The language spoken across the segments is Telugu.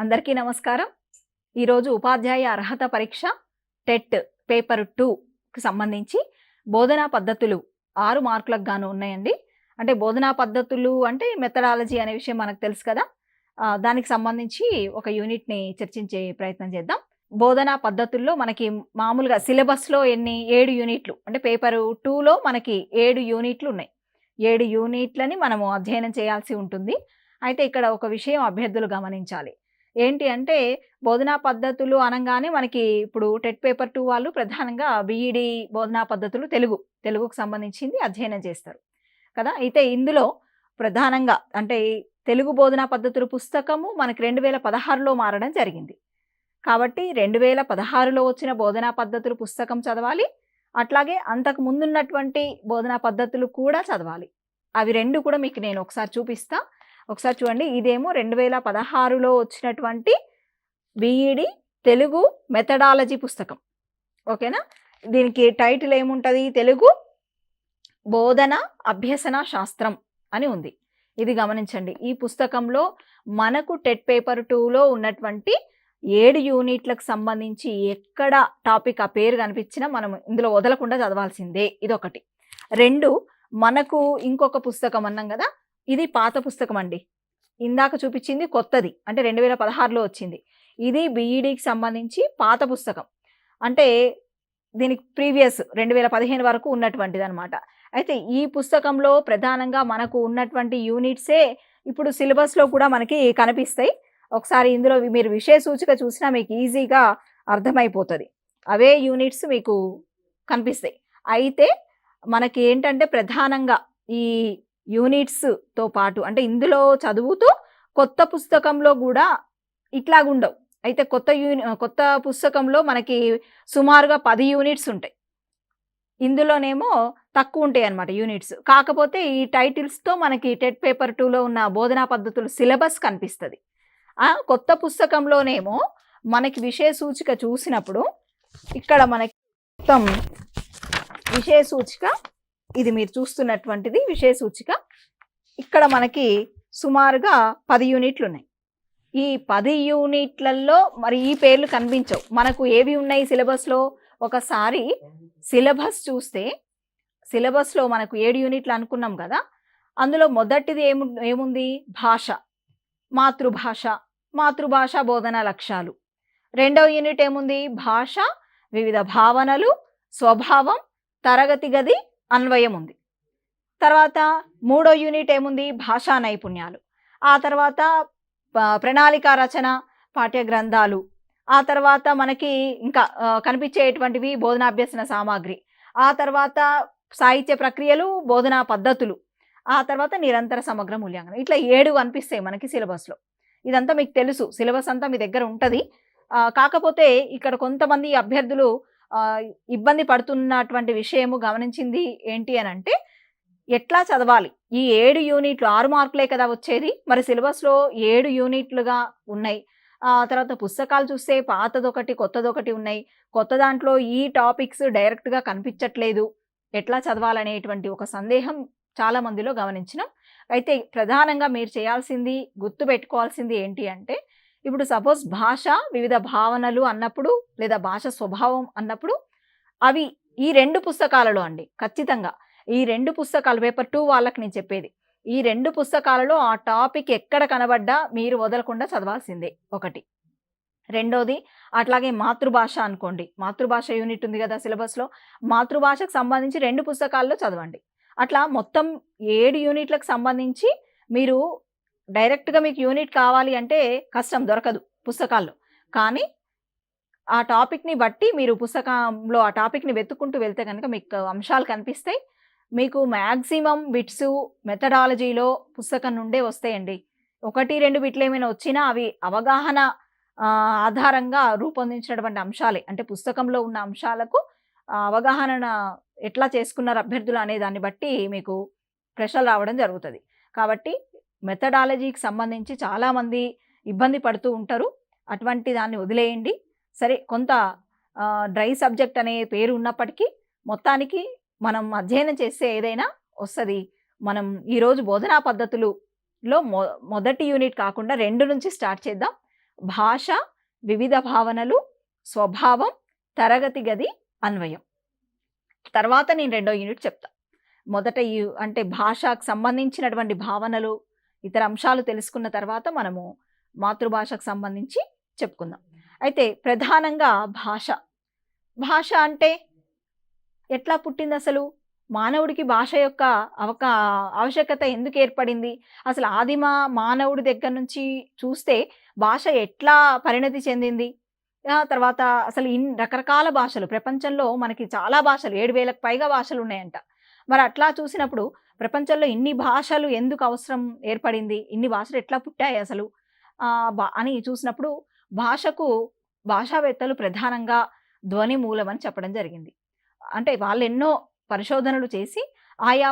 అందరికీ నమస్కారం. ఈరోజు ఉపాధ్యాయ అర్హత పరీక్ష టెట్ పేపర్ 2కి సంబంధించి బోధనా పద్ధతులు 6 మార్కులకు గాను ఉన్నాయండి. అంటే బోధనా పద్ధతులు అంటే మెథడాలజీ అనే విషయం మనకు తెలుసు కదా. దానికి సంబంధించి ఒక యూనిట్‌ని చర్చించే ప్రయత్నం చేద్దాం. బోధనా పద్ధతుల్లో మనకి మామూలుగా సిలబస్‌లో 7 యూనిట్లు అంటే పేపర్ 2లో మనకి 7 యూనిట్లు ఉన్నాయి. 7 యూనిట్లని మనము అధ్యయనం చేయాల్సి ఉంటుంది. అయితే ఇక్కడ ఒక విషయం అభ్యర్థులు గమనించాలి. ఏంటి అంటే బోధనా పద్ధతులు అనంగానే మనకి ఇప్పుడు టెట్ పేపర్ 2 వాళ్ళు ప్రధానంగా బీఈడీ బోధనా పద్ధతులు తెలుగుకు సంబంధించింది అధ్యయనం చేస్తారు కదా. అయితే ఇందులో ప్రధానంగా అంటే తెలుగు బోధనా పద్ధతులు పుస్తకము మనకి 2016లో మారడం జరిగింది. కాబట్టి 2016లో వచ్చిన బోధనా పద్ధతులు పుస్తకం చదవాలి. అట్లాగే అంతకు ముందున్నటువంటి బోధనా పద్ధతులు కూడా చదవాలి. అవి 2 కూడా మీకు నేను ఒకసారి చూపిస్తా. ఒకసారి చూడండి. ఇదేమో 2016లో వచ్చినటువంటి బీఈడీ తెలుగు మెథడాలజీ పుస్తకం. ఓకేనా. దీనికి టైటిల్ ఏముంటుంది? తెలుగు బోధన అభ్యసన శాస్త్రం అని ఉంది. ఇది గమనించండి. ఈ పుస్తకంలో మనకు టెట్ పేపర్ 2లో ఉన్నటువంటి 7 యూనిట్లకు సంబంధించి ఎక్కడ టాపిక్ ఆ పేరు కనిపించినా మనం ఇందులో వదలకుండా చదవాల్సిందే. ఇదొకటి. 2 మనకు ఇంకొక పుస్తకం అన్నాం కదా, ఇది పాత పుస్తకం అండి. ఇందాక చూపించింది కొత్తది అంటే 2016లో వచ్చింది. ఇది బీఈడీకి సంబంధించి పాత పుస్తకం. అంటే దీనికి ప్రీవియస్ 2015 వరకు ఉన్నటువంటిది అనమాట. అయితే ఈ పుస్తకంలో ప్రధానంగా మనకు ఉన్నటువంటి యూనిట్సే ఇప్పుడు సిలబస్లో కూడా మనకి కనిపిస్తాయి. ఒకసారి ఇందులో మీరు విషయ సూచిక చూసినా మీకు ఈజీగా అర్థమైపోతుంది. అవే యూనిట్స్ మీకు కనిపిస్తాయి. అయితే మనకి ఏంటంటే ప్రధానంగా ఈ యూనిట్స్తో పాటు అంటే ఇందులో చదువుతూ కొత్త పుస్తకంలో కూడా ఇట్లాగుండవు. అయితే కొత్త పుస్తకంలో మనకి సుమారుగా 10 యూనిట్స్ ఉంటాయి. ఇందులోనేమో తక్కువ ఉంటాయి అన్నమాట యూనిట్స్. కాకపోతే ఈ టైటిల్స్తో మనకి టెట్ పేపర్ 2లో ఉన్న బోధనా పద్ధతులు సిలబస్ కనిపిస్తుంది. కొత్త పుస్తకంలోనేమో మనకి విషయ సూచిక చూసినప్పుడు ఇక్కడ మనకి మొత్తం విషయ సూచిక, ఇది మీరు చూస్తున్నటువంటిది విషయ సూచిక. ఇక్కడ మనకి సుమారుగా 10 యూనిట్లు ఉన్నాయి. ఈ 10 యూనిట్లలో మరి ఈ పేర్లు కనిపించవు. మనకు ఏవి ఉన్నాయి సిలబస్లో? ఒకసారి సిలబస్ చూస్తే సిలబస్లో మనకు 7 యూనిట్లు అనుకున్నాం కదా. అందులో మొదటిది ఏముంది? భాష, మాతృభాష బోధన లక్ష్యాలు. రెండవ యూనిట్ ఏముంది? భాష, వివిధ భావనలు, స్వభావం, తరగతి గది అన్వయం ఉంది. తర్వాత మూడో యూనిట్ ఏముంది? భాషా నైపుణ్యాలు. ఆ తర్వాత ప్రణాళిక రచన, పాఠ్య గ్రంథాలు. ఆ తర్వాత మనకి ఇంకా కనిపించేటువంటివి బోధనాభ్యసన సామాగ్రి. ఆ తర్వాత సాహిత్య ప్రక్రియలు, బోధనా పద్ధతులు. ఆ తర్వాత నిరంతర సమగ్ర మూల్యాంకనం. ఇట్లా 7 కనిపిస్తాయి మనకి సిలబస్లో. ఇదంతా మీకు తెలుసు, సిలబస్ అంతా మీ దగ్గర ఉంటుంది. కాకపోతే ఇక్కడ కొంతమంది అభ్యర్థులు ఇబ్బంది పడుతున్నటువంటి విషయము గమనించింది ఏంటి అని అంటే, ఎట్లా చదవాలి? ఈ 7 యూనిట్లు 6 మార్కులే కదా వచ్చేది. మరి సిలబస్లో 7 యూనిట్లుగా ఉన్నాయి. తర్వాత పుస్తకాలు చూస్తే పాతదొకటి కొత్తదొకటి ఉన్నాయి. కొత్త దాంట్లో ఈ టాపిక్స్ డైరెక్ట్గా కనిపించట్లేదు. ఎట్లా చదవాలనేటువంటి ఒక సందేహం చాలా మందిలో గమనించినాం. అయితే ప్రధానంగా మీరు చేయాల్సింది, గుర్తుపెట్టుకోవాల్సింది ఏంటి అంటే, ఇప్పుడు సపోజ్ భాష, వివిధ భావనలు అన్నప్పుడు లేదా భాష స్వభావం అన్నప్పుడు అవి ఈ 2 పుస్తకాలలో అండి. ఖచ్చితంగా ఈ 2 పుస్తకాలు పేపర్ 2 వాళ్ళకి నేను చెప్పేది. ఈ 2 పుస్తకాలలో ఆ టాపిక్ ఎక్కడ కనబడ్డా మీరు వదలకుండా చదవాల్సిందే ఒకటి. రెండోది అట్లాగే మాతృభాష అనుకోండి. మాతృభాష యూనిట్ ఉంది కదా సిలబస్లో. మాతృభాషకు సంబంధించి 2 పుస్తకాల్లో చదవండి. అట్లా మొత్తం 7 యూనిట్లకు సంబంధించి మీరు డైరెక్ట్గా మీకు యూనిట్ కావాలి అంటే కష్టం, దొరకదు పుస్తకాల్లో. కానీ ఆ టాపిక్ని బట్టి మీరు పుస్తకంలో ఆ టాపిక్ని వెతుక్కుంటూ వెళ్తే కనుక మీకు అంశాలు కనిపిస్తాయి. మీకు మ్యాక్సిమం బిట్స్ మెథడాలజీలో పుస్తకం నుండే వస్తాయండి. 1-2 బిట్లు ఏమైనా వచ్చినా అవి అవగాహన ఆధారంగా రూపొందించినటువంటి అంశాలే. అంటే పుస్తకంలో ఉన్న అంశాలకు అవగాహన ఎట్లా చేసుకున్నారు అభ్యర్థులు అనే దాన్ని బట్టి మీకు ప్రశ్నలు రావడం జరుగుతుంది. కాబట్టి మెథడాలజీకి సంబంధించి చాలామంది ఇబ్బంది పడుతూ ఉంటారు. అటువంటి దాన్ని వదిలేయండి. సరే, కొంత డ్రై సబ్జెక్ట్ అనే పేరు ఉన్నప్పటికీ మొత్తానికి మనం అధ్యయనం చేస్తే ఏదైనా వస్తుంది. మనం ఈరోజు బోధనా పద్ధతులలో మొదటి యూనిట్ కాకుండా 2 నుంచి స్టార్ట్ చేద్దాం. భాష, వివిధ భావనలు, స్వభావం, తరగతి గది, అన్వయం. తర్వాత నేను రెండో యూనిట్ చెప్తా. మొదట అంటే భాషకు సంబంధించినటువంటి భావనలు, ఇతర అంశాలు తెలుసుకున్న తర్వాత మనము మాతృభాషకు సంబంధించి చెప్పుకుందాం. అయితే ప్రధానంగా భాష. భాష అంటే ఎట్లా పుట్టింది అసలు? మానవుడికి భాష యొక్క ఆవశ్యకత ఎందుకు ఏర్పడింది? అసలు ఆదిమ మానవుడి దగ్గర నుంచి చూస్తే భాష ఎట్లా పరిణతి చెందింది? తర్వాత అసలు రకరకాల భాషలు ప్రపంచంలో మనకి చాలా భాషలు 7,000కు పైగా భాషలు ఉన్నాయంట. మరి అట్లా చూసినప్పుడు ప్రపంచంలో ఇన్ని భాషలు ఎందుకు అవసరం ఏర్పడింది? ఇన్ని భాషలు ఎట్లా పుట్టాయి అసలు? అని చూసినప్పుడు భాషావేత్తలు ప్రధానంగా ధ్వని మూలం అని చెప్పడం జరిగింది. అంటే వాళ్ళు ఎన్నో పరిశోధనలు చేసి ఆయా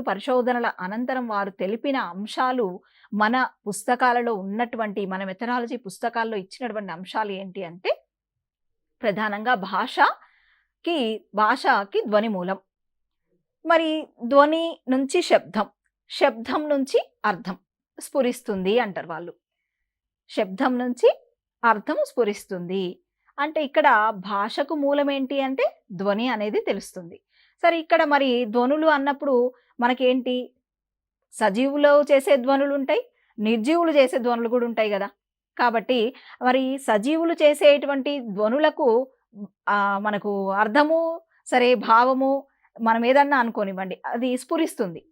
పరిశోధనల అనంతరం వారు తెలిపిన అంశాలు మన పుస్తకాలలో ఉన్నటువంటి, మన మెథడాలజీ పుస్తకాల్లో ఇచ్చినటువంటి అంశాలు ఏంటి అంటే ప్రధానంగా భాషకి ధ్వని మూలం. మరి ధ్వని నుంచి శబ్దం, శబ్దం నుంచి అర్థం స్ఫురిస్తుంది అంటారు వాళ్ళు. శబ్దం నుంచి అర్థం స్ఫురిస్తుంది అంటే ఇక్కడ భాషకు మూలం ఏంటి అంటే ధ్వని అనేది తెలుస్తుంది. సరే, ఇక్కడ మరి ధ్వనులు అన్నప్పుడు మనకేంటి, సజీవులు చేసే ధ్వనులు ఉంటాయి, నిర్జీవులు చేసే ధ్వనులు కూడా ఉంటాయి కదా. కాబట్టి మరి సజీవులు చేసేటువంటి ధ్వనులకు మనకు అర్థము సరే, భావము మనం ఏదన్నా అనుకోనివ్వండి, అది స్ఫురిస్తుంది.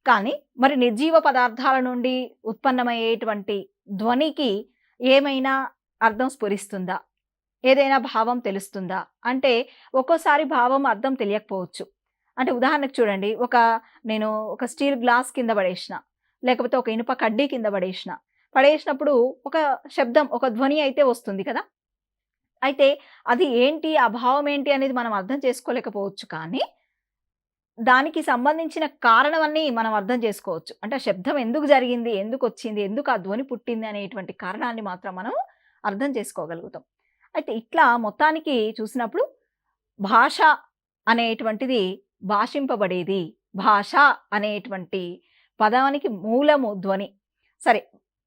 కానీ మరి నిర్జీవ పదార్థాల నుండి ఉత్పన్నమయ్యేటువంటి ధ్వనికి ఏమైనా అర్థం స్ఫురిస్తుందా? ఏదైనా భావం తెలుస్తుందా అంటే ఒక్కోసారి భావం అర్థం తెలియకపోవచ్చు. అంటే ఉదాహరణకు చూడండి, నేను ఒక స్టీల్ గ్లాస్ కింద పడేసిన, లేకపోతే ఒక ఇనుప కడ్డీ కింద పడేసినప్పుడు ఒక శబ్దం, ఒక ధ్వని అయితే వస్తుంది కదా. అయితే అది ఏంటి, ఆ భావం ఏంటి అనేది మనం అర్థం చేసుకోలేకపోవచ్చు. కానీ దానికి సంబంధించిన కారణమన్నీ మనం అర్థం చేసుకోవచ్చు. అంటే శబ్దం ఎందుకు జరిగింది, ఎందుకు వచ్చింది, ఎందుకు ఆ ధ్వని పుట్టింది అనేటువంటి కారణాన్ని మాత్రం మనం అర్థం చేసుకోగలుగుతాం. అయితే ఇట్లా మొత్తానికి చూసినప్పుడు భాష అనేటువంటిది భాషింపబడేది. భాష అనేటువంటి పదానికి మూలము ధ్వని. సరే,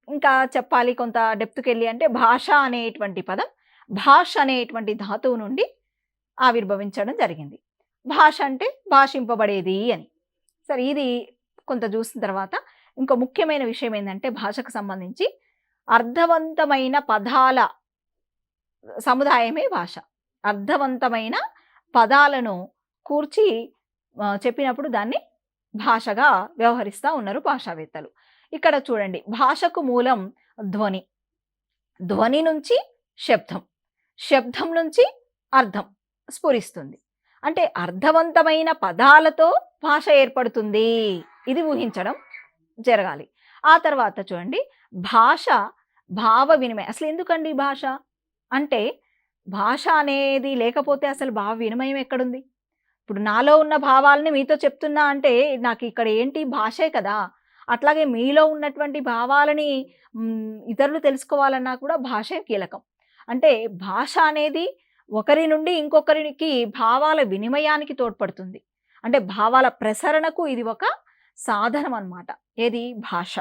ఇంకా చెప్పాలి కొంత డెప్త్కి వెళ్ళి అంటే భాష అనేటువంటి పదం భాష అనేటువంటి ధాతువు నుండి ఆవిర్భవించడం జరిగింది. భాష అంటే భాషింపబడేది అని. సరే, ఇది కొంత చూసిన తర్వాత ఇంకో ముఖ్యమైన విషయం ఏంటంటే భాషకు సంబంధించి అర్థవంతమైన పదాల సముదాయమే భాష. అర్థవంతమైన పదాలను కూర్చి చెప్పినప్పుడు దాన్ని భాషగా వ్యవహరిస్తూ ఉన్నారు భాషావేత్తలు. ఇక్కడ చూడండి, భాషకు మూలం ధ్వని, ధ్వని నుంచి శబ్దం, శబ్దం నుంచి అర్థం స్ఫురిస్తుంది. అంటే అర్థవంతమైన పదాలతో భాష ఏర్పడుతుంది. ఇది ఊహించడం జరగాలి. ఆ తర్వాత చూడండి, భాష భావ వినిమయం. అసలు ఎందుకండి భాష అంటే, భాష అనేది లేకపోతే అసలు భావ వినిమయం ఎక్కడుంది? ఇప్పుడు నాలో ఉన్న భావాలని మీతో చెప్తున్నా అంటే నాకు ఇక్కడ ఏంటి, భాషే కదా. అట్లాగే మీలో ఉన్నటువంటి భావాలని ఇతరులు తెలుసుకోవాలన్నా కూడా భాషే కీలకం. అంటే భాష అనేది ఒకరి నుండి ఇంకొకరికి భావాల వినిమయానికి తోడ్పడుతుంది. అంటే భావాల ప్రసరణకు ఇది ఒక సాధనం అన్నమాట. ఏది, భాష.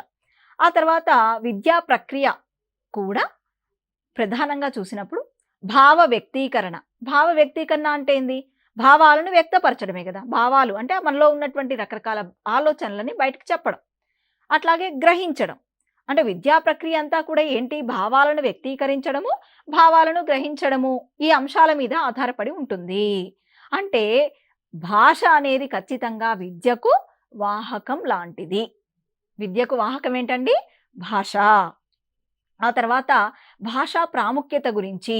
ఆ తర్వాత విద్యా ప్రక్రియ కూడా ప్రధానంగా చూసినప్పుడు భావ వ్యక్తీకరణ. భావ వ్యక్తీకరణ అంటే ఏంది? భావాలను వ్యక్తపరచడమే కదా. భావాలు అంటే మనలో ఉన్నటువంటి రకరకాల ఆలోచనలని బయటకు చెప్పడం. అట్లాగే గ్రహించడం. అంటే విద్యా ప్రక్రియ అంతా కూడా ఏంటి, భావాలను వ్యక్తీకరించడము, భావాలను గ్రహించడము, ఈ అంశాల మీద ఆధారపడి ఉంటుంది. అంటే భాష అనేది ఖచ్చితంగా విద్యకు వాహకం లాంటిది. విద్యకు వాహకం ఏంటండి? భాష. ఆ తర్వాత భాషా ప్రాముఖ్యత గురించి,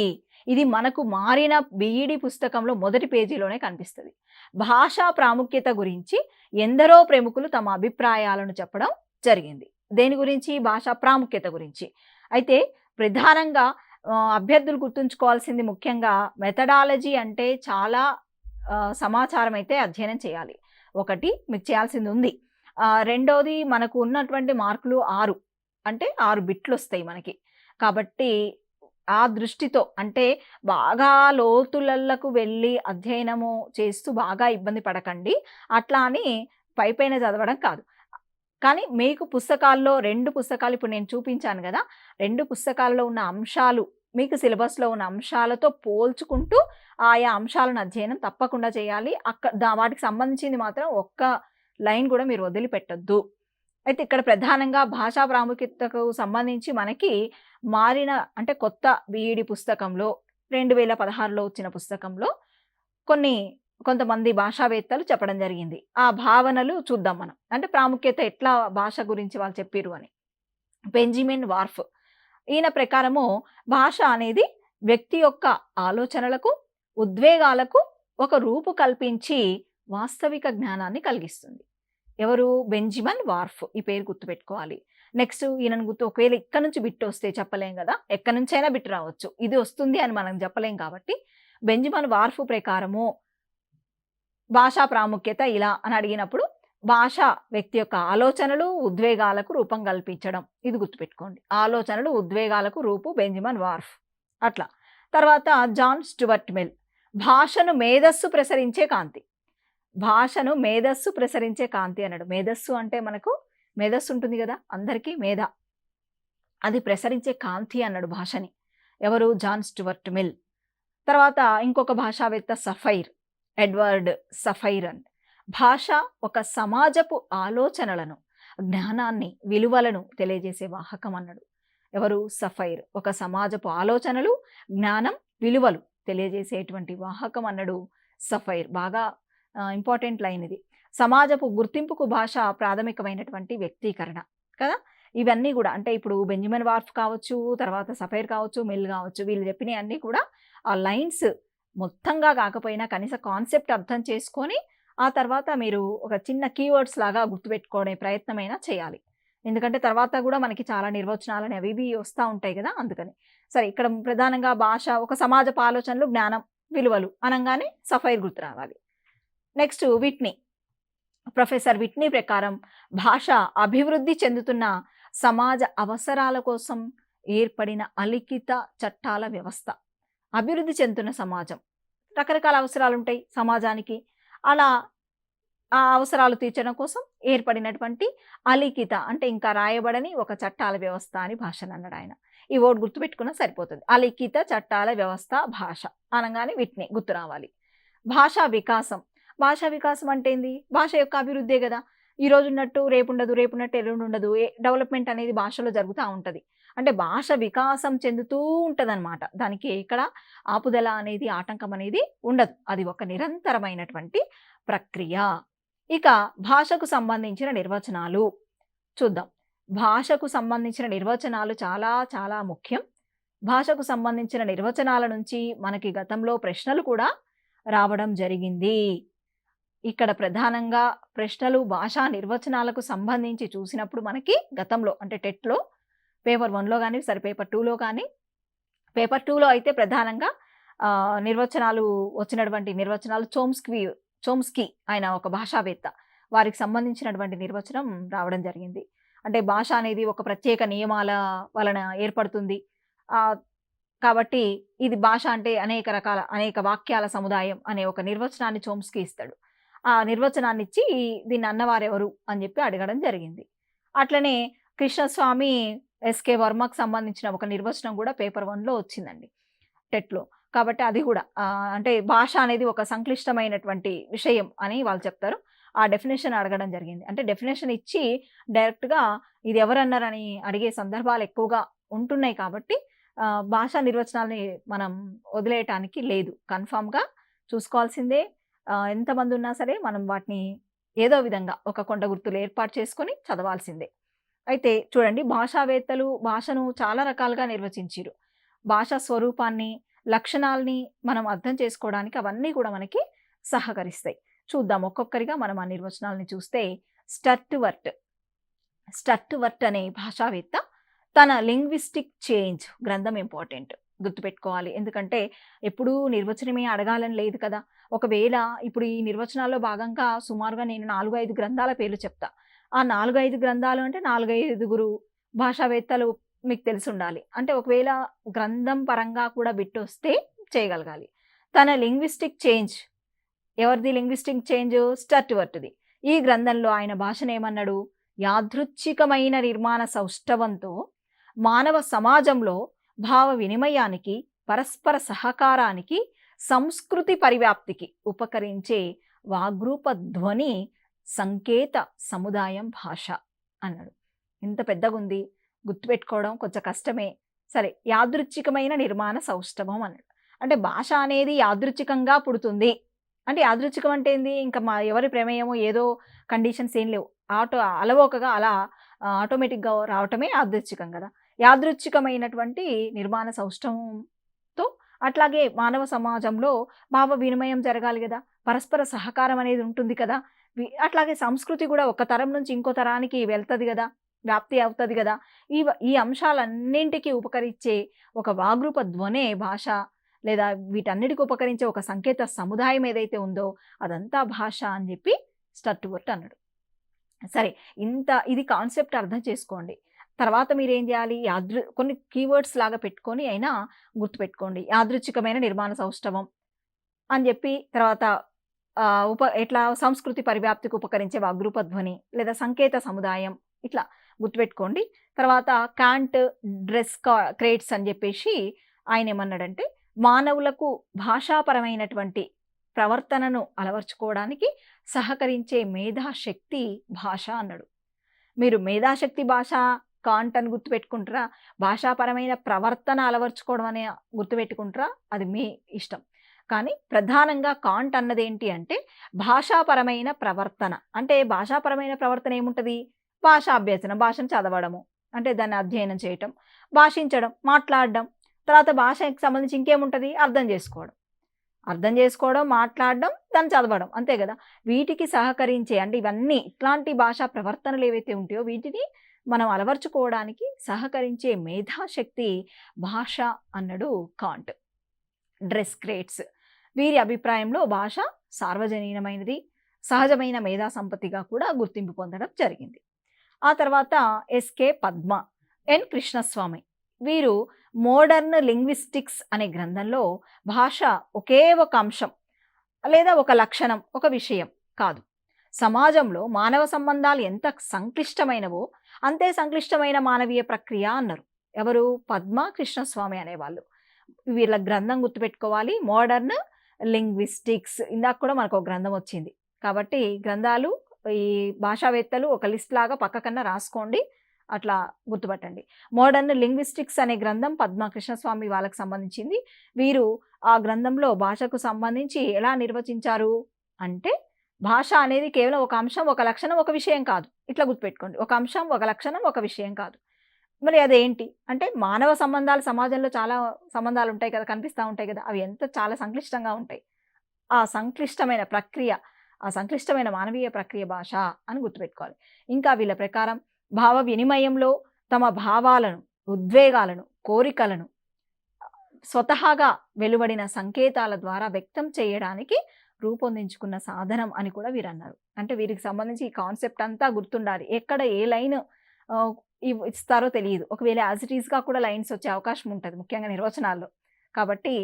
ఇది మనకు మారిన బీఈడి పుస్తకంలో మొదటి పేజీలోనే కనిపిస్తుంది. భాషా ప్రాముఖ్యత గురించి ఎందరో ప్రముఖులు తమ అభిప్రాయాలను చెప్పడం జరిగింది. దేని గురించి? భాషా ప్రాముఖ్యత గురించి. అయితే ప్రధానంగా అభ్యర్థులు గుర్తుంచుకోవాల్సింది ముఖ్యంగా మెథడాలజీ అంటే చాలా సమాచారం అయితే అధ్యయనం చేయాలి. ఒకటి మీకు చేయాల్సింది ఉంది. రెండోది మనకు ఉన్నటువంటి మార్కులు 6, అంటే 6 బిట్లు వస్తాయి మనకి. కాబట్టి ఆ దృష్టితో అంటే బాగా లోతులకు వెళ్ళి అధ్యయనము చేస్తూ బాగా ఇబ్బంది పడకండి. అట్లా అని పైపైన చదవడం కాదు. కానీ మీకు పుస్తకాల్లో 2 పుస్తకాలు ఇప్పుడు నేను చూపించాను గదా! 2 పుస్తకాల్లో ఉన్న అంశాలు మీకు సిలబస్‌లో ఉన్న అంశాలతో పోల్చుకుంటూ ఆయా అంశాలను అధ్యయనం తప్పకుండా చేయాలి. వాటికి సంబంధించింది మాత్రం ఒక్క లైన్ గూడా మీరు వదిలిపెట్టొద్దు. అయితే ఇక్కడ ప్రధానంగా భాషా ప్రాముఖ్యతకు సంబంధించి మనకి మారిన అంటే కొత్త బీఈడీ పుస్తకంలో 2016లో వచ్చిన పుస్తకంలో కొంతమంది భాషావేత్తలు చెప్పడం జరిగింది. ఆ భావనలు చూద్దాం మనం. అంటే ప్రాముఖ్యత ఎట్లా భాష గురించి వాళ్ళు చెప్పిర్రు అని. బెంజమిన్ వార్ఫ్ ఈయన ప్రకారము భాష అనేది వ్యక్తి యొక్క ఆలోచనలకు, ఉద్వేగాలకు ఒక రూపు కల్పించి వాస్తవిక జ్ఞానాన్ని కలిగిస్తుంది. ఎవరు? Benjamin warp. ఈ పేరు గుర్తుపెట్టుకోవాలి. నెక్స్ట్ ఈయనను ఒకవేళ ఇక్కడి నుంచి బిట్ వస్తే చెప్పలేం కదా, ఎక్కడి నుంచైనా బిట్ రావచ్చు. ఇది వస్తుంది అని మనం చెప్పలేం కాబట్టి బెంజమిన్ వార్ఫ్ ప్రకారము భాషా ప్రాముఖ్యత ఇలా అని అడిగినప్పుడు భాష వ్యక్తి యొక్క ఆలోచనలు, ఉద్వేగాలకు రూపం కల్పించడం. ఇది గుర్తుపెట్టుకోండి. ఆలోచనలు, ఉద్వేగాలకు రూపు బెంజమిన్ వార్ఫ్. అట్లా. తర్వాత జాన్ స్టూవర్ట్ మిల్. భాషను మేధస్సు ప్రసరించే కాంతి. భాషను మేధస్సు ప్రసరించే కాంతి అన్నాడు. మేధస్సు అంటే మనకు మేధస్సు ఉంటుంది కదా, అందరికీ మేధ. అది ప్రసరించే కాంతి అన్నాడు భాషని. ఎవరు? John Stuart Mill. తర్వాత ఇంకొక భాషావేత్త ఎడ్వర్డ్ సఫైర్ అని. భాష ఒక సమాజపు ఆలోచనలను, జ్ఞానాన్ని, విలువలను తెలియజేసే వాహకం అన్నాడు. ఎవరు? సఫైర్. ఒక సమాజపు ఆలోచనలు, జ్ఞానం, విలువలు తెలియజేసేటువంటి వాహకం అన్నాడు సఫైర్. బాగా ఇంపార్టెంట్ లైన్ ఇది. సమాజపు గుర్తింపుకు భాష ప్రాథమికమైనటువంటి వ్యక్తీకరణ కదా. ఇవన్నీ కూడా అంటే ఇప్పుడు బెంజమిన్ వార్ఫ్ కావచ్చు, తర్వాత సఫైర్ కావచ్చు, మిల్ కావచ్చు, వీళ్ళు చెప్పినవి అన్నీ కూడా ఆ లైన్స్ మొత్తంగా కాకపోయినా కనీస కాన్సెప్ట్ అర్థం చేసుకొని ఆ తర్వాత మీరు ఒక చిన్న కీవర్డ్స్ లాగా గుర్తుపెట్టుకునే ప్రయత్నమైనా చేయాలి. ఎందుకంటే తర్వాత కూడా మనకి చాలా నిర్వచనాలని అవి ఇవి వస్తూ ఉంటాయి కదా, అందుకని. సరే, ఇక్కడ ప్రధానంగా భాష ఒక సమాజపు ఆలోచనలు, జ్ఞానం, విలువలు అనగానే సఫైర్ గుర్తు రావాలి. Next Whitney. ప్రొఫెసర్ విట్నీ ప్రకారం భాష అభివృద్ధి చెందుతున్న సమాజ అవసరాల కోసం ఏర్పడిన అలిఖిత చట్టాల వ్యవస్థ. అభివృద్ధి చెందుతున్న సమాజం, రకరకాల అవసరాలు ఉంటాయి సమాజానికి. అలా ఆ అవసరాలు తీర్చడం కోసం ఏర్పడినటువంటి అలిఖిత అంటే ఇంకా రాయబడని ఒక చట్టాల వ్యవస్థ అని భాషను అన్నాడు ఆయన. ఈ వర్డ్ గుర్తుపెట్టుకున్నా సరిపోతుంది. అలిఖిత చట్టాల వ్యవస్థ భాష అనగానే వీటిని గుర్తు రావాలి. భాషా వికాసం. భాషా వికాసం అంటే ఏంది? భాష యొక్క అభివృద్ధే కదా. ఈ రోజు ఉన్నట్టు రేపు ఉండదు, రేపు ఉన్నట్టు ఎల్లుండి ఉండదు. డెవలప్మెంట్ అనేది భాషలో జరుగుతూ ఉంటుంది. అంటే భాష వికాసం చెందుతూ ఉంటదన్నమాట. దానికి ఇక్కడ ఆపుదల అనేది, ఆటంకం అనేది ఉండదు. అది ఒక నిరంతరమైనటువంటి ప్రక్రియ. ఇక భాషకు సంబంధించిన నిర్వచనాలు చూద్దాం. భాషకు సంబంధించిన నిర్వచనాలు చాలా చాలా ముఖ్యం. భాషకు సంబంధించిన నిర్వచనాల నుంచి మనకి గతంలో ప్రశ్నలు కూడా రావడం జరిగింది. ఇక్కడ ప్రధానంగా ప్రశ్నలు భాషా నిర్వచనాలకు సంబంధించి చూసినప్పుడు మనకి గతంలో అంటే టెట్లో పేపర్ 1లో కానీ, సరే పేపర్ 2లో కానీ, పేపర్ 2లో అయితే ప్రధానంగా నిర్వచనాలు వచ్చినటువంటి నిర్వచనాలు చోమ్స్కీ ఆయన ఒక భాషావేత్త, వారికి సంబంధించినటువంటి నిర్వచనం రావడం జరిగింది. అంటే భాష అనేది ఒక ప్రత్యేక నియమాల వలన ఏర్పడుతుంది. కాబట్టి ఇది భాష అంటే అనేక వాక్యాల సముదాయం అనే ఒక నిర్వచనాన్ని చోమ్స్కీ ఇస్తాడు. ఆ నిర్వచనాన్ని ఇచ్చి దీన్ని అన్నవారెవరు అని చెప్పి అడగడం జరిగింది. అట్లనే కృష్ణస్వామి ఎస్కే వర్మకు సంబంధించిన ఒక నిర్వచనం కూడా పేపర్ 1లో వచ్చిందండి టెట్లో. కాబట్టి అది కూడా అంటే భాష అనేది ఒక సంక్లిష్టమైనటువంటి విషయం అని వాళ్ళు చెప్తారు. ఆ డెఫినేషన్ అడగడం జరిగింది. అంటే డెఫినేషన్ ఇచ్చి డైరెక్ట్గా ఇది ఎవరన్నారని అడిగే సందర్భాలు ఎక్కువగా ఉంటున్నాయి. కాబట్టి భాషా నిర్వచనాలని మనం వదిలేయటానికి లేదు, కన్ఫామ్గా చూసుకోవాల్సిందే. ఎంతమంది ఉన్నా సరే మనం వాటిని ఏదో విధంగా ఒక కొండ గుర్తులు ఏర్పాటు చేసుకొని చదవాల్సిందే. అయితే చూడండి, భాషావేత్తలు భాషను చాలా రకాలుగా నిర్వచించారు. భాషా స్వరూపాన్ని, లక్షణాలని మనం అర్థం చేసుకోవడానికి అవన్నీ కూడా మనకి సహకరిస్తాయి. చూద్దాం ఒక్కొక్కరిగా మనం ఆ నిర్వచనాలని చూస్తే, స్టర్ట్వర్ట్ అనే భాషావేత్త తన లింగ్విస్టిక్ చేంజ్ గ్రంథం ఇంపార్టెంట్, గుర్తుపెట్టుకోవాలి. ఎందుకంటే ఎప్పుడూ నిర్వచనమే అడగాలని లేదు కదా. ఒకవేళ ఇప్పుడు ఈ నిర్వచనాల్లో భాగంగా సుమారుగా నేను 4-5 గ్రంథాల పేర్లు చెప్తా. ఆ 4-5 గ్రంథాలు అంటే 4-5 భాషావేత్తలు మీకు తెలిసి ఉండాలి. అంటే ఒకవేళ గ్రంథం పరంగా కూడా బిట్ వస్తే చేయగలగాలి. తన లింగ్విస్టిక్ చేంజ్, ఎవరిది లింగ్విస్టిక్ చేంజ్? స్టర్ట్వర్ట్ది. ఈ గ్రంథంలో ఆయన భాషను ఏమన్నాడు? యాదృచ్ఛికమైన నిర్మాణ సౌష్ఠవంతో మానవ సమాజంలో భావ వినిమయానికి, పరస్పర సహకారానికి, సంస్కృతి పరివ్యాప్తికి ఉపకరించే వాగ్రూప ధ్వని సంకేత సముదాయం భాష అన్నాడు. ఇంత పెద్దగుంది, గుర్తుపెట్టుకోవడం కొంచెం కష్టమే. సరే, యాదృచ్ఛికమైన నిర్మాణ సౌష్ఠవం అన్నాడు. అంటే భాష అనేది యాదృచ్ఛికంగా పుడుతుంది. అంటే యాదృచ్ఛికం అంటే ఏంది? ఇంకా ఎవరి ప్రమేయమో ఏదో కండిషన్స్ ఏం లేవు. అలవోకగా అలా ఆటోమేటిక్‌గా రావటమే యాదృచ్ఛికం కదా! యాదృచ్ఛికమైనటువంటి నిర్మాణ సౌష్ఠవంతో అట్లాగే మానవ సమాజంలో భావ వినిమయం జరగాలి గదా! పరస్పర సహకారం అనేది ఉంటుంది కదా! అట్లాగే సంస్కృతి కూడా ఒక తరం నుంచి ఇంకో తరానికి వెళ్తది గదా! వ్యాప్తి అవుతది గదా! ఈ అంశాలన్నింటికి ఉపకరించే ఒక వాగ్రూప ధ్వనే భాష, లేదా వీటన్నిటికి ఉపకరించే ఒక సంకేత సముదాయం ఏదైతే ఉందో అదంతా భాష అని చెప్పి స్టర్ట్‌వర్ట్ అన్నాడు. సరే, ఇది కాన్సెప్ట్ అర్థం చేసుకోండి. తర్వాత మీరేం చేయాలి? కొన్ని కీవర్డ్స్ లాగా పెట్టుకొని అయినా గుర్తుపెట్టుకోండి. యాదృచ్ఛికమైన నిర్మాణ సౌష్ఠవం అని చెప్పి, తర్వాత ఎట్లా సంస్కృతి పరివ్యాప్తికి ఉపకరించే వాగ్రూప ధ్వని లేదా సంకేత సముదాయం, ఇట్లా గుర్తుపెట్టుకోండి. తర్వాత కాంట్ డ్రెస్ క్రేట్స్ అని చెప్పేసి ఆయన ఏమన్నాడంటే, మానవులకు భాషాపరమైనటువంటి ప్రవర్తనను అలవర్చుకోవడానికి సహకరించే మేధాశక్తి భాష అన్నాడు. మీరు మేధాశక్తి భాష కాంట్ అని గుర్తుపెట్టుకుంటారా, భాషాపరమైన ప్రవర్తన అలవర్చుకోవడం అనే గుర్తుపెట్టుకుంటారా, అది మీ ఇష్టం. కానీ ప్రధానంగా కాంట్ అన్నది ఏంటి అంటే భాషాపరమైన ప్రవర్తన. అంటే భాషాపరమైన ప్రవర్తన ఏముంటుంది? భాషాభ్యసనం, భాషను చదవడము, అంటే దాన్ని అధ్యయనం చేయటం, భాషించడం, మాట్లాడడం. తర్వాత భాషకి సంబంధించి ఇంకేముంటుంది? అర్థం చేసుకోవడం, మాట్లాడడం, దాన్ని చదవడం, అంతే కదా! వీటికి సహకరించే, అంటే ఇవన్నీ ఇట్లాంటి భాషా ప్రవర్తనలు ఏవైతే ఉంటాయో వీటిని మనం అలవర్చుకోవడానికి సహకరించే మేధాశక్తి భాష అన్నాడు కాంట్. డ్రెస్ క్రేట్స్ వీరి అభిప్రాయంలో భాష సార్వజనీనమైనది, సహజమైన మేధా సంపత్తిగా కూడా గుర్తింపు పొందడం జరిగింది. ఆ తర్వాత ఎస్కే పద్మ, ఎన్ కృష్ణస్వామి వీరు మోడర్న్ లింగ్విస్టిక్స్ అనే గ్రంథంలో భాష ఒకే ఒక అంశం లేదా ఒక లక్షణం, ఒక విషయం కాదు, సమాజంలో మానవ సంబంధాలు ఎంత సంక్లిష్టమైనవో అంతే సంక్లిష్టమైన మానవీయ ప్రక్రియ అన్నారు. ఎవరు? పద్మ, కృష్ణస్వామి అనేవాళ్ళు. వీళ్ళ గ్రంథం గుర్తుపెట్టుకోవాలి, మోడర్న్ లింగ్విస్టిక్స్. ఇందాక కూడా మనకు ఒక గ్రంథం వచ్చింది. కాబట్టి గ్రంథాలు ఈ భాషావేత్తలు ఒక లిస్ట్ లాగా పక్కకన్నా రాసుకోండి, అట్లా గుర్తుపట్టండి. మోడర్న్ లింగ్విస్టిక్స్ అనే గ్రంథం పద్మ, కృష్ణస్వామి వాళ్ళకి సంబంధించింది. వీరు ఆ గ్రంథంలో భాషకు సంబంధించి ఎలా నిర్వచించారు అంటే, భాష అనేది కేవలం ఒక అంశం, ఒక లక్షణం, ఒక విషయం కాదు. ఇట్లా గుర్తుపెట్టుకోండి, ఒక అంశం, ఒక లక్షణం, ఒక విషయం కాదు. మరి అదేంటి అంటే, మానవ సంబంధాలు, సమాజంలో చాలా సంబంధాలు ఉంటాయి కదా, కనిపిస్తూ ఉంటాయి కదా, అవి చాలా సంక్లిష్టంగా ఉంటాయి. ఆ సంక్లిష్టమైన ప్రక్రియ, ఆ సంక్లిష్టమైన మానవీయ ప్రక్రియ భాష అని గుర్తుపెట్టుకోవాలి. ఇంకా వీళ్ళ ప్రకారం భావ వినిమయంలో తమ భావాలను, ఉద్వేగాలను, కోరికలను స్వతహాగా వెలువడిన సంకేతాల ద్వారా వ్యక్తం చేయడానికి రూపొందించుకున్న సాధనం అని కూడా వీరు అన్నారు. అంటే వీరికి సంబంధించి ఈ కాన్సెప్ట్ అంతా గుర్తుండాలి. ఎక్కడ ఏ లైన్ ఇస్తారో తెలియదు. ఒకవేళ యాజ్ ఇట్ ఈస్‌గా కూడా లైన్స్ వచ్చే అవకాశం ఉంటుంది, ముఖ్యంగా నిర్వచనాల్లో. కాబట్టి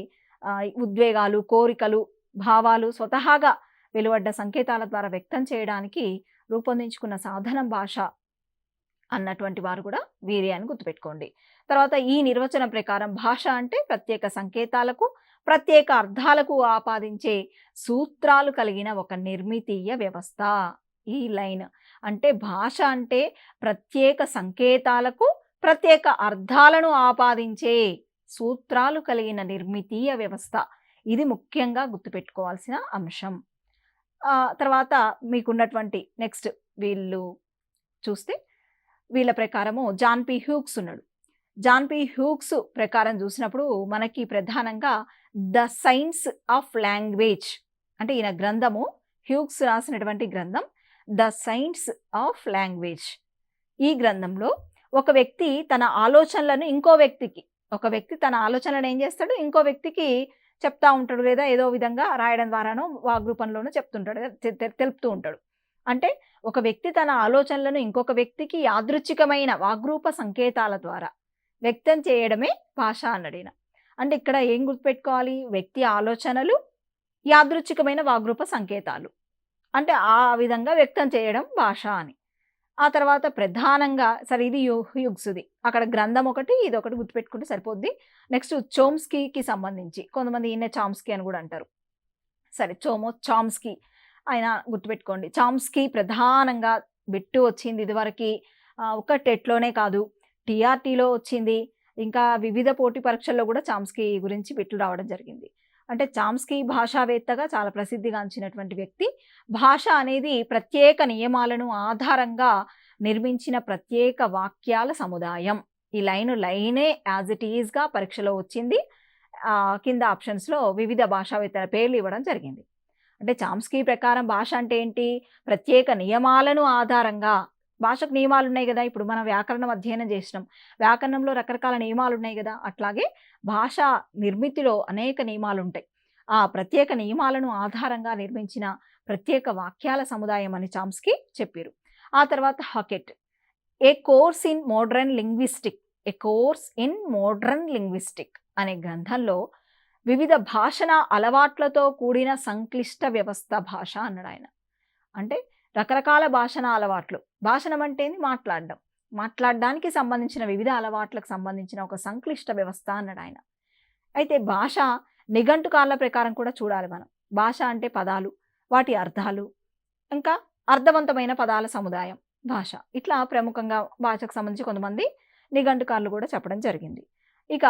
ఉద్వేగాలు, కోరికలు, భావాలు స్వతహాగా వెలువడ్డ సంకేతాల ద్వారా వ్యక్తం చేయడానికి రూపొందించుకున్న సాధనం భాష అన్నటువంటి వారు కూడా వీరే అని గుర్తుపెట్టుకోండి. తర్వాత ఈ నిర్వచనం ప్రకారం భాష అంటే ప్రత్యేక సంకేతాలకు, ప్రత్యేక అర్థాలకు ఆపాదించే సూత్రాలు కలిగిన ఒక నిర్మితీయ వ్యవస్థ. ఈ లైన్ అంటే భాష అంటే ప్రత్యేక సంకేతాలకు, ప్రత్యేక అర్థాలను ఆపాదించే సూత్రాలు కలిగిన నిర్మితీయ వ్యవస్థ. ఇది ముఖ్యంగా గుర్తుపెట్టుకోవాల్సిన అంశం. తర్వాత మీకున్నటువంటి నెక్స్ట్ వీళ్ళు చూస్తే, వీళ్ళ ప్రకారము జాన్ పి హ్యూగ్స్ ఉన్నాడు. జాన్ పి హ్యూగ్స్ ప్రకారం చూసినప్పుడు మనకి ప్రధానంగా ద సైన్స్ ఆఫ్ లాంగ్వేజ్, అంటే ఈయన గ్రంథము, హ్యూగ్స్ రాసినటువంటి గ్రంథం ద సైన్స్ ఆఫ్ లాంగ్వేజ్. ఈ గ్రంథంలో ఒక వ్యక్తి తన ఆలోచనలను ఒక వ్యక్తి తన ఆలోచనలను ఏం చేస్తాడు, ఇంకో వ్యక్తికి చెప్తా ఉంటాడు, లేదా ఏదో విధంగా రాయడం ద్వారానో వాగ్రూపంలోనో చెప్తుంటాడు, తెలుపుతూ ఉంటాడు. అంటే ఒక వ్యక్తి తన ఆలోచనలను ఇంకొక వ్యక్తికి యాదృచ్ఛికమైన వాగ్రూప సంకేతాల ద్వారా వ్యక్తం చేయడమే భాష అన్నాడు. అంటే ఇక్కడ ఏం గుర్తుపెట్టుకోవాలి? వ్యక్తి ఆలోచనలు, యాదృచ్ఛికమైన వాగ్రూప సంకేతాలు, అంటే ఆ విధంగా వ్యక్తం చేయడం భాష అని. ఆ తర్వాత ప్రధానంగా సరే ఇది హ్యూగ్స్‌ది. అక్కడ గ్రంథం ఒకటి, ఇదొకటి గుర్తుపెట్టుకుంటే సరిపోద్ది. నెక్స్ట్ చోమ్స్కీకి సంబంధించి కొంతమంది ఈయన్నే చామ్స్కీ అని గూడా అంటారు. సరే చామ్స్కీ ఆయన గుర్తుపెట్టుకోండి. చామ్స్కీ ప్రధానంగా బిట్టు వచ్చింది ఇదివరకి ఒక్క టెట్‌లోనే కాదు, టీఆర్‌టీలో వచ్చింది. ఇంకా వివిధ పోటీ పరీక్షల్లో గూడా చామ్స్కీ గురించి బిట్లు రావడం జరిగింది. అంటే చామ్స్కీ భాషావేత్తగా చాలా ప్రసిద్ధిగాంచినటువంటి వ్యక్తి. భాష అనేది ప్రత్యేక నియమాలను ఆధారంగా నిర్మించిన ప్రత్యేక వాక్యాల సముదాయం. ఈ లైనే యాజ్ ఇట్ ఈస్‌గా పరీక్షలో వచ్చింది. కింద ఆప్షన్స్‌లో వివిధ భాషావేత్తల పేర్లు ఇవ్వడం జరిగింది. అంటే చామ్స్కీ ప్రకారం భాష అంటే ఏంటి? ప్రత్యేక నియమాలను ఆధారంగా భాషకు నియమాలున్నాయి గదా! ఇప్పుడు మనం వ్యాకరణం అధ్యయనం చేసినాం. వ్యాకరణంలో రకరకాల నియమాలున్నాయి గదా! అట్లాగే భాషా నిర్మితిలో అనేక నియమాలుంటాయి. ఆ ప్రత్యేక నియమాలను ఆధారంగా నిర్మించిన ప్రత్యేక వాక్యాల సముదాయం అని చామ్స్కీ చెప్పిర్రు. ఆ తర్వాత హాకెట్ ఏ కోర్స్ ఇన్ మోడర్న్ లింగ్విస్టిక్ అనే గ్రంథంలో వివిధ భాషణ అలవాట్లతో కూడిన సంక్లిష్ట వ్యవస్థ భాష అన్నాడాయన. అంటే రకరకాల భాషణ అలవాట్లు. భాషణం అంటే మాట్లాడడం. మాట్లాడడానికి సంబంధించిన వివిధ అలవాట్లకు సంబంధించిన ఒక సంక్లిష్ట వ్యవస్థ అన్నాడాయన. అయితే భాష నిఘంటుకాల ప్రకారం కూడా చూడాలి మనం. భాష అంటే పదాలు, వాటి అర్థాలు, ఇంకా అర్థవంతమైన పదాల సముదాయం భాష. ఇట్లా ప్రముఖంగా భాషకు సంబంధించి కొంతమంది నిఘంటుకారులు కూడా చెప్పడం జరిగింది. ఇక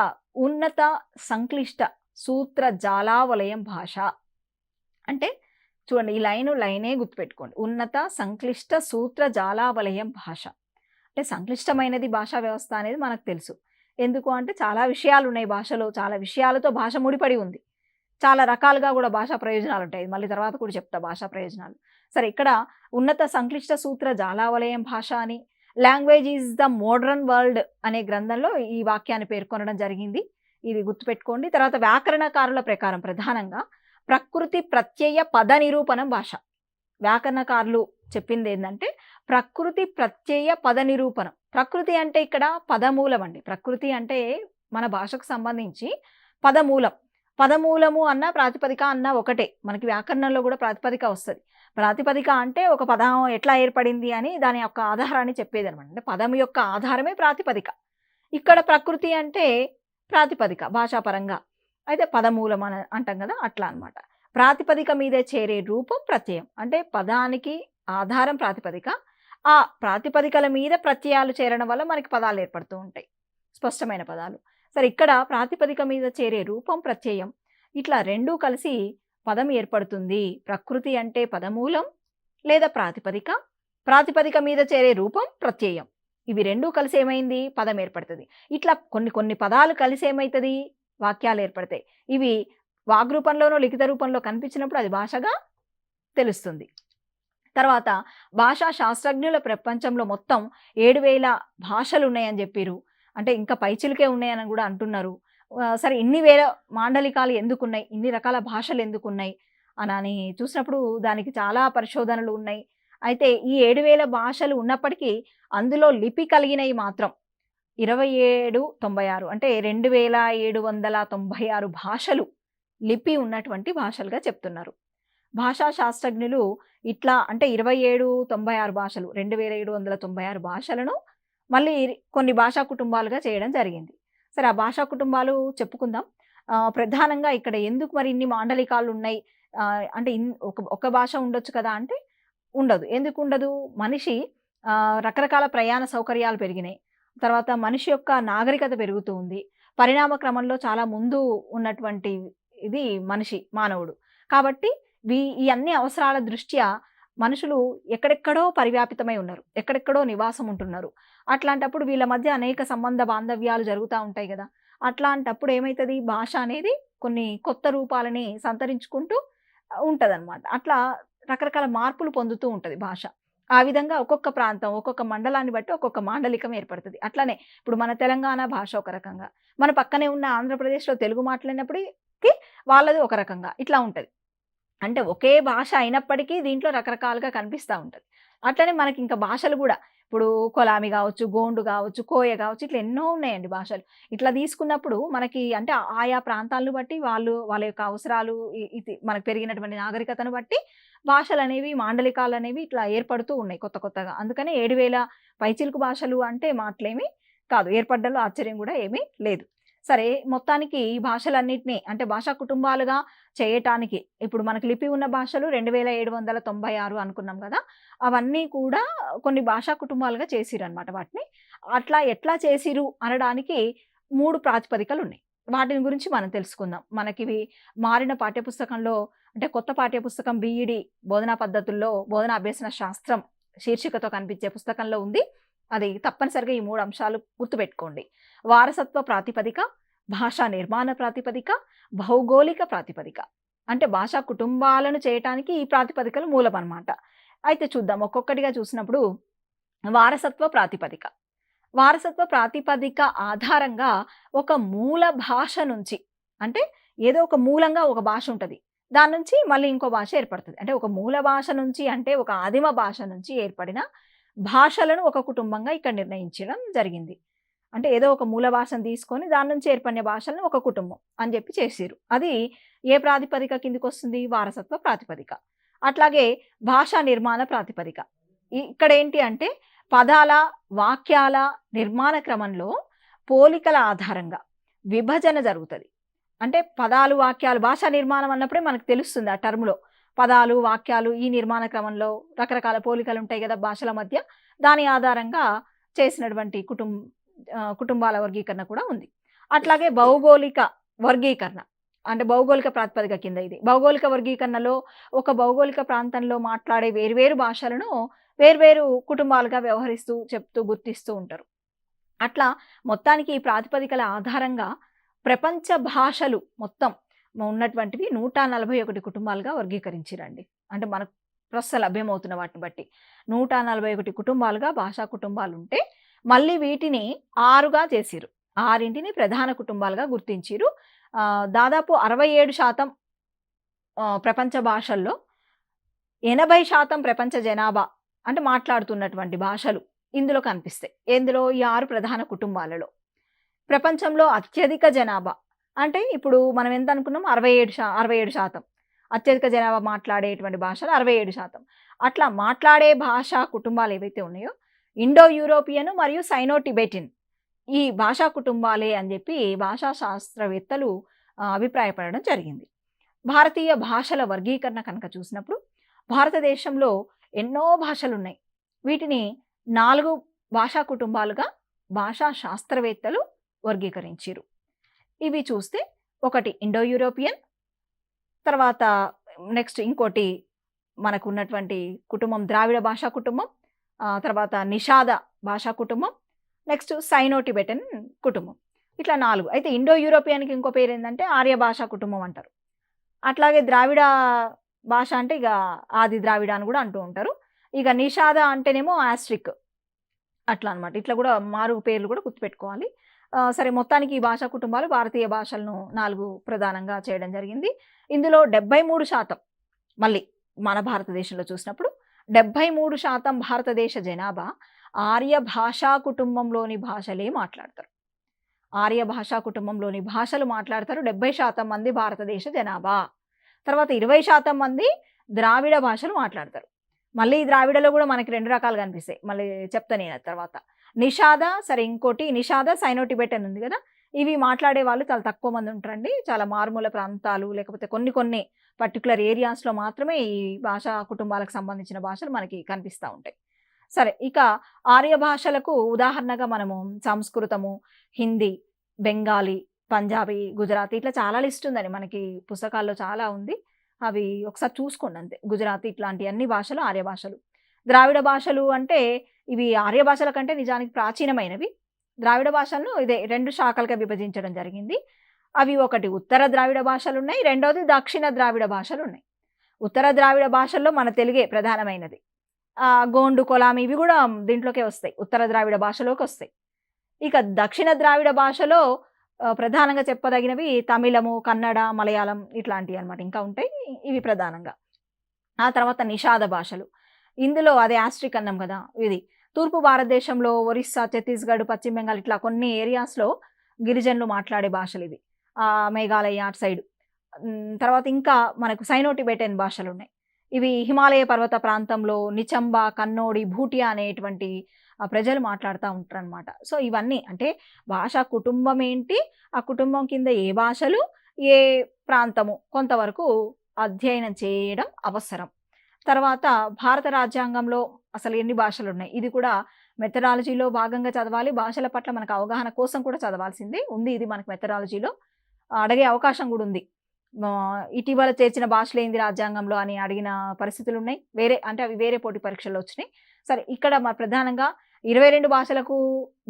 ఉన్నత సంక్లిష్ట సూత్ర జాలావలయం భాష అంటే చూడండి, ఈ లైనే గుర్తుపెట్టుకోండి. ఉన్నత సంక్లిష్ట సూత్ర జాలావలయం భాష అంటే సంక్లిష్టమైనది భాషా వ్యవస్థ అనేది మనకు తెలుసు. ఎందుకు అంటే చాలా విషయాలు ఉన్నాయి భాషలో, చాలా విషయాలతో భాష ముడిపడి ఉంది. చాలా రకాలుగా కూడా భాషా ప్రయోజనాలు ఉంటాయి. మళ్ళీ తర్వాత కూడా చెప్తా భాషా ప్రయోజనాలు. సరే, ఇక్కడ ఉన్నత సంక్లిష్ట సూత్ర జాలావలయం భాష అని, language is the modern world అనే గ్రంథంలో ఈ వాక్యాన్ని పేర్కొనడం జరిగింది. ఇది గుర్తుపెట్టుకోండి. తర్వాత వ్యాకరణకారుల ప్రకారం ప్రధానంగా ప్రకృతి ప్రత్యయ పద నిరూపణం భాష. వ్యాకరణకారులు చెప్పింది ఏంటంటే ప్రకృతి ప్రత్యయ పద నిరూపణం. ప్రకృతి అంటే ఇక్కడ పదమూలం అండి. ప్రకృతి అంటే మన భాషకు సంబంధించి పదమూలం. పదమూలము అన్న ప్రాతిపదిక అన్న ఒకటే. మనకి వ్యాకరణంలో కూడా ప్రాతిపదిక వస్తుంది. ప్రాతిపదిక అంటే ఒక పదం ఎట్లా ఏర్పడింది అని దాని యొక్క ఆధారాన్ని చెప్పేది అనమాట. అంటే పదం యొక్క ఆధారమే ప్రాతిపదిక. ఇక్కడ ప్రకృతి అంటే ప్రాతిపదిక భాషాపరంగా. అయితే పదమూలం అని అంటాం కదా, అట్లా అనమాట. ప్రాతిపదిక మీద చేరే రూపం ప్రత్యయం. అంటే పదానికి ఆధారం ప్రాతిపదిక, ఆ ప్రాతిపదికల మీద ప్రత్యయాలు చేరడం వల్ల మనకి పదాలు ఏర్పడుతూ ఉంటాయి, స్పష్టమైన పదాలు. సరే, ఇక్కడ ప్రాతిపదిక మీద చేరే రూపం ప్రత్యయం, ఇట్లా రెండూ కలిసి పదం ఏర్పడుతుంది. ప్రకృతి అంటే పదమూలం లేదా ప్రాతిపదిక, ప్రాతిపదిక మీద చేరే రూపం ప్రత్యయం. ఇవి రెండూ కలిసి ఏమైంది? పదం ఏర్పడుతుంది. ఇట్లా కొన్ని పదాలు కలిసి ఏమవుతుంది? వాక్యాలు ఏర్పడతాయి. ఇవి వాగ్రూపంలోనో లిఖిత రూపంలో కనిపించినప్పుడు అది భాషగా తెలుస్తుంది. తర్వాత భాషా శాస్త్రజ్ఞుల ప్రపంచంలో మొత్తం 7,000 భాషలు ఉన్నాయని చెప్పారు. అంటే ఇంకా పైచిలుకే ఉన్నాయని కూడా అంటున్నారు. సరే, ఇన్ని వేల మాండలికాలు ఎందుకున్నాయి, ఇన్ని రకాల భాషలు ఎందుకున్నాయి అని చూసినప్పుడు దానికి చాలా పరిశోధనలు ఉన్నాయి. అయితే ఈ 7,000 భాషలు ఉన్నప్పటికీ అందులో లిపి కలిగినవి మాత్రం 2796 అంటే 2796 భాషలు లిపి ఉన్నటువంటి భాషలుగా చెప్తున్నారు. భాషా శాస్త్రజ్ఞులు ఇట్లా అంటే 2796 భాషలు 2796 భాషలను మళ్ళీ కొన్ని భాషా కుటుంబాలుగా చేయడం జరిగింది. సరే, ఆ భాషా కుటుంబాలు చెప్పుకుందాం. ప్రధానంగా ఇక్కడ ఎందుకు మరి ఇన్ని మాండలికాలు ఉన్నాయి? అంటే ఒక భాష ఉండొచ్చు కదా అంటే ఉండదు. ఎందుకు ఉండదు? మనిషి రకరకాల ప్రయాణ సౌకర్యాలు పెరిగినాయి. తర్వాత మనిషి యొక్క నాగరికత పెరుగుతూ ఉంది. పరిణామ క్రమంలో చాలా ముందు ఉన్నటువంటి ఇది మానవుడు. కాబట్టి ఈ అన్ని అవసరాల దృష్ట్యా మనుషులు ఎక్కడెక్కడో పరివ్యాపితమై ఉన్నారు, ఎక్కడెక్కడో నివాసం ఉంటున్నారు. అట్లాంటప్పుడు వీళ్ళ మధ్య అనేక సంబంధ బాంధవ్యాలు జరుగుతూ ఉంటాయి కదా. అట్లాంటప్పుడు ఏమవుతుంది? భాష అనేది కొన్ని కొత్త రూపాలని సంతరించుకుంటూ ఉంటదన్నమాట. అట్లా రకరకాల మార్పులు పొందుతూ ఉంటుంది భాష. ఆ విధంగా ఒక్కొక్క ప్రాంతం, ఒక్కొక్క మండలాన్ని బట్టి ఒక్కొక్క మాండలికం ఏర్పడుతుంది. అట్లనే ఇప్పుడు మన తెలంగాణ భాష ఒక రకంగా, మన పక్కనే ఉన్న ఆంధ్రప్రదేశ్లో తెలుగు మాట్లాడినప్పటికీ వాళ్ళది ఒక రకంగా ఇట్లా ఉంటుంది. అంటే ఒకే భాష అయినప్పటికీ దీంట్లో రకరకాలుగా కనిపిస్తూ ఉంటుంది. అట్లనే మనకి ఇంకా భాషలు కూడా ఇప్పుడు కొలామి కావచ్చు, గోండు కావచ్చు, కోయ కావచ్చు, ఇట్లా ఎన్నో ఉన్నాయండి భాషలు. ఇట్లా తీసుకున్నప్పుడు మనకి అంటే ఆయా ప్రాంతాలను బట్టి వాళ్ళ యొక్క అవసరాలు, ఇది మనకు పెరిగినటువంటి నాగరికతను బట్టి భాషలనేవి, మాండలికాలనేవి ఇట్లా ఏర్పడుతూ ఉన్నాయి కొత్త కొత్తగా. అందుకని 7000 పైచిలుకు భాషలు అంటే మాటలేమి కాదు. ఏర్పడ్డంలో ఆశ్చర్యం గూడా ఏమీ లేదు. సరే, మొత్తానికి ఈ భాషలన్నిటిని అంటే భాషా కుటుంబాలుగా చేయటానికి ఇప్పుడు మనకు లిపి ఉన్న భాషలు 2796 అనుకున్నాం గదా! అవన్నీ కూడా కొన్ని భాషా కుటుంబాలుగా చేసిరనమాట వాటిని. అట్లా ఎట్లా చేసిరు అనడానికి 3 ప్రాతిపదికలున్నాయి. వాటిని గురించి మనం తెలుసుకుందాం. మనకివి మారిన పాఠ్యపుస్తకంలో అంటే కొత్త పాఠ్యపుస్తకం బీఈడీ బోధనా పద్ధతుల్లో బోధనా అభ్యసన శాస్త్రం శీర్షికతో కనిపించే పుస్తకంలో ఉంది. అది తప్పనిసరిగా ఈ 3 అంశాలు గుర్తుపెట్టుకోండి. వారసత్వ ప్రాతిపదిక, భాషా నిర్మాణ ప్రాతిపదిక, భౌగోళిక ప్రాతిపదిక. అంటే భాషా కుటుంబాలను చేయటానికి ఈ ప్రాతిపదికలు మూలమనమాట. అయితే చూద్దాం ఒక్కొక్కటిగా చూసినప్పుడు వారసత్వ ప్రాతిపదిక. వారసత్వ ప్రాతిపదిక ఆధారంగా ఒక మూల భాష నుంచి అంటే ఏదో ఒక మూలంగా ఒక భాష ఉంటది. దాని నుంచి మళ్ళీ ఇంకో భాష ఏర్పడుతది. అంటే ఒక మూల భాష నుంచి అంటే ఒక ఆదిమ భాష నుంచి ఏర్పడిన భాషలను ఒక కుటుంబంగా ఇక్కడ నిర్ణయించడం జరిగింది. అంటే ఏదో ఒక మూల భాషను తీసుకొని దాని నుంచి ఏర్పడిన భాషలను ఒక కుటుంబం అని చెప్పి చేసిర్రు. అది ఏ ప్రాతిపదిక కిందకొస్తుంది? వారసత్వ ప్రాతిపదిక. అట్లాగే భాషా నిర్మాణ ప్రాతిపదిక. ఇక్కడేంటి అంటే పదాల, వాక్యాల నిర్మాణ క్రమంలో పోలికల ఆధారంగా విభజన జరుగుతది. అంటే పదాలు, వాక్యాలు భాషా నిర్మాణం అన్నప్పుడే మనకు తెలుస్తుంది ఆ టర్మ్‌లో. పదాలు, వాక్యాలు ఈ నిర్మాణ క్రమంలో రకరకాల పోలికలు ఉంటాయి గదా భాషల మధ్య. దాని ఆధారంగా చేసినటువంటి కుటుంబాల వర్గీకరణ కూడా ఉంది. అట్లాగే భౌగోళిక వర్గీకరణ. అంటే భౌగోళిక ప్రాతిపదిక కింద ఇది. భౌగోళిక వర్గీకరణలో ఒక భౌగోళిక ప్రాంతంలో మాట్లాడే వేర్వేరు భాషలను వేర్వేరు కుటుంబాలుగా వ్యవహరిస్తూ, చెప్తూ, గుర్తిస్తూ ఉంటారు. అట్లా మొత్తానికి ఈ ప్రాతిపదికల ఆధారంగా ప్రపంచ భాషలు మొత్తం ఉన్నటువంటివి 141 కుటుంబాలుగా వర్గీకరించిరండి. అంటే మనకు ప్రస్తుతం లభ్యమవుతున్న వాటిని బట్టి 141 కుటుంబాలుగా భాషా కుటుంబాలుంటే మళ్ళీ వీటిని 6గా చేసిరు. 6ంటిని ప్రధాన కుటుంబాలుగా గుర్తించిరు. దాదాపు 67% ప్రపంచ భాషల్లో 80% ప్రపంచ జనాభా అంటే మాట్లాడుతున్నటువంటి భాషలు ఇందులో కనిపిస్తాయి. ఎందులో? ఈ 6 ప్రధాన కుటుంబాలలో. ప్రపంచంలో అత్యధిక జనాభా అంటే ఇప్పుడు మనం ఎంత అనుకున్నాం? 67% అత్యధిక జనాభా మాట్లాడేటువంటి భాషలు 67%. అట్లా మాట్లాడే భాషా కుటుంబాలు ఏవైతే ఉన్నాయో ఇండో యూరోపియన్ మరియు సైనో టిబెటిన్ ఈ భాషా కుటుంబాలే అని చెప్పి భాషా శాస్త్రవేత్తలు అభిప్రాయపడడం జరిగింది. భారతీయ భాషల వర్గీకరణ కనుక చూసినప్పుడు భారతదేశంలో ఎన్నో భాషలున్నాయి. వీటిని 4 భాషా కుటుంబాలుగా భాషా శాస్త్రవేత్తలు వర్గీకరించారు. ఇవి చూస్తే ఒకటి ఇండో యూరోపియన్, తర్వాత నెక్స్ట్ ఇంకోటి మనకు ఉన్నటువంటి కుటుంబం ద్రావిడ భాషా కుటుంబం, తర్వాత నిషాద భాషా కుటుంబం, నెక్స్ట్ సైనో టిబెటన్ కుటుంబం. ఇట్లా 4. అయితే ఇండో యూరోపియన్కి ఇంకో పేరు ఏంటంటే ఆర్య భాషా కుటుంబం అంటారు. అట్లాగే ద్రావిడ భాష అంటే ఇక ఆది ద్రావిడ అని కూడా అంటూ ఉంటారు. ఇక నిషాద అంటేనేమో ఆస్ట్రిక్ అట్లా అనమాట. ఇట్లా కూడా మారు పేర్లు కూడా గుర్తుపెట్టుకోవాలి. సరే, మొత్తానికి ఈ భాషా కుటుంబాలు భారతీయ భాషలను 4 ప్రధానంగా చేయడం జరిగింది. ఇందులో 73% మళ్ళీ మన భారతదేశంలో చూసినప్పుడు 73% భారతదేశ జనాభా ఆర్య భాషా కుటుంబంలోని భాషలే మాట్లాడతారు. ఆర్య భాషా కుటుంబంలోని భాషలు మాట్లాడతారు 70% మంది భారతదేశ జనాభా. తర్వాత 20% మంది ద్రావిడ భాషలు మాట్లాడతారు. మళ్ళీ ఈ ద్రావిడలో కూడా మనకి 2 రకాలు కనిపిస్తాయి. మళ్ళీ చెప్తా నేను తర్వాత. నిషాద, సరే ఇంకోటి నిషాద సైనో టిబెటన్ ఉంది కదా, ఇవి మాట్లాడే వాళ్ళు చాలా తక్కువ మంది ఉంటారండి. చాలా మారుమూల ప్రాంతాలు లేకపోతే కొన్ని పర్టికులర్ ఏరియాస్లో మాత్రమే ఈ భాషా కుటుంబాలకు సంబంధించిన భాషలు మనకి కనిపిస్తూ ఉంటాయి. సరే, ఇక ఆర్య భాషలకు ఉదాహరణగా మనము సంస్కృతము, హిందీ, బెంగాలీ, పంజాబీ, గుజరాతీ ఇట్లా చాలా లిస్ట్ ఉందని మనకి పుస్తకాల్లో చాలా ఉంది. అవి ఒకసారి చూసుకోండి అంతే. గుజరాతీ ఇట్లాంటి అన్ని భాషలు ఆర్య భాషలు. ద్రావిడ భాషలు అంటే ఇవి ఆర్య భాషల కంటే నిజానికి ప్రాచీనమైనవి. ద్రావిడ భాషలను ఇదే 2 శాఖలుగా విభజించడం జరిగింది. అవి ఒకటి ఉత్తర ద్రావిడ భాషలు ఉన్నాయి, రెండోది దక్షిణ ద్రావిడ భాషలు ఉన్నాయి. ఉత్తర ద్రావిడ భాషల్లో మన తెలుగే ప్రధానమైనది. గోండు, కొలామి ఇవి కూడా దీంట్లోకే వస్తాయి, ఉత్తర ద్రావిడ భాషలోకి వస్తాయి. ఇక దక్షిణ ద్రావిడ భాషలో ప్రధానంగా చెప్పదగినవి తమిళము, కన్నడ, మలయాళం ఇట్లాంటివి అనమాట. ఇంకా ఉంటాయి, ఇవి ప్రధానంగా. ఆ తర్వాత నిషాద భాషలు. ఇందులో అదే ఆస్ట్రిక్ అన్నాం కదా, ఇది తూర్పు భారతదేశంలో ఒరిస్సా, ఛత్తీస్గఢ్, పశ్చిమ బెంగాల్ ఇట్లా కొన్ని ఏరియాస్లో గిరిజనులు మాట్లాడే భాషలు ఇవి. మేఘాలయ అటు సైడ్. తర్వాత ఇంకా మనకు సైనో టిబెటన్ భాషలు ఉన్నాయి. ఇవి హిమాలయ పర్వత ప్రాంతంలో నిచంబ, కన్నోడి, భూటియా అనేటువంటి ప్రజలు మాట్లాడుతా ఉంటారనమాట. సో, ఇవన్నీ అంటే భాషా కుటుంబం ఏంటి, ఆ కుటుంబం కింద ఏ భాషలు, ఏ ప్రాంతము కొంతవరకు అధ్యయనం చేయడం అవసరం. తర్వాత భారత రాజ్యాంగంలో అసలు ఎన్ని భాషలున్నాయి, ఇది కూడా మెథడాలజీలో భాగంగా చదవాలి. భాషల పట్ల మనకు అవగాహన కోసం కూడా చదవాల్సింది ఉంది. ఇది మనకు మెథడాలజీలో అడిగే అవకాశం కూడా ఉంది. ఇటీవల చేర్చిన భాషలేంది రాజ్యాంగంలో అని అడిగిన పరిస్థితులున్నాయి. అంటే అవి వేరే పోటీ పరీక్షల్లో వచ్చినాయి. సరే, ఇక్కడ ప్రధానంగా 22 భాషలకు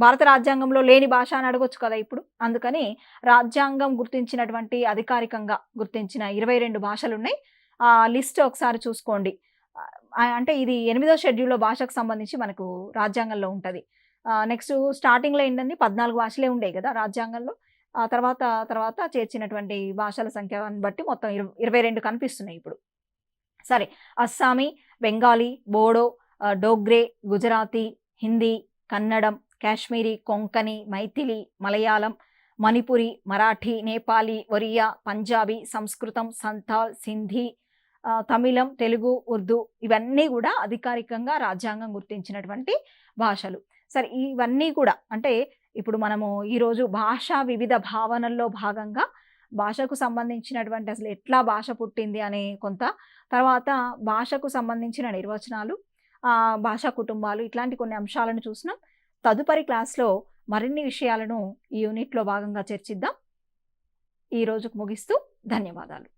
భారత రాజ్యాంగంలో లేని భాష అని అడగొచ్చు కదా ఇప్పుడు. అందుకని రాజ్యాంగం గుర్తించినటువంటి అధికారికంగా గుర్తించిన 22 భాషలున్నాయి. ఆ లిస్ట్ ఒకసారి చూసుకోండి. అంటే ఇది 8వ షెడ్యూల్‌లో భాషకు సంబంధించి మనకు రాజ్యాంగంలో ఉంటది. నెక్స్ట్ స్టార్టింగ్‌లో ఏంటండి 14 భాషలే ఉండేయి గదా రాజ్యాంగంలో. ఆ తర్వాత చేర్చినటువంటి భాషల సంఖ్యను బట్టి మొత్తం 22 కనిపిస్తున్నాయి ఇప్పుడు. సరే, అస్సామీ, బెంగాలీ, బోడో, డోగ్రే, గుజరాతీ, హిందీ, కన్నడం, కాశ్మీరీ, కొంకణి, మైథిలి, మలయాళం, మణిపురి, మరాఠీ, నేపాలీ, ఒరియా, పంజాబీ, సంస్కృతం, సంతాల్, సింధీ, తమిళం, తెలుగు, ఉర్దూ ఇవన్నీ కూడా అధికారికంగా రాజ్యాంగం గుర్తించినటువంటి భాషలు. సరే, ఇవన్నీ కూడా అంటే ఇప్పుడు మనము ఈరోజు వివిధ భావనల్లో భాగంగా భాషకు సంబంధించినటువంటి అసలు ఎట్లా భాష పుట్టింది అనే కొంత, తర్వాత భాషకు సంబంధించిన నిర్వచనాలు, భాషా కుటుంబాలు ఇట్లాంటి కొన్ని అంశాలను చూసినాం. తదుపరి క్లాస్‌లో మరిన్ని విషయాలను ఈ యూనిట్‌లో భాగంగా చర్చిద్దాం. ఈ రోజుకు ముగిస్తూ ధన్యవాదాలు.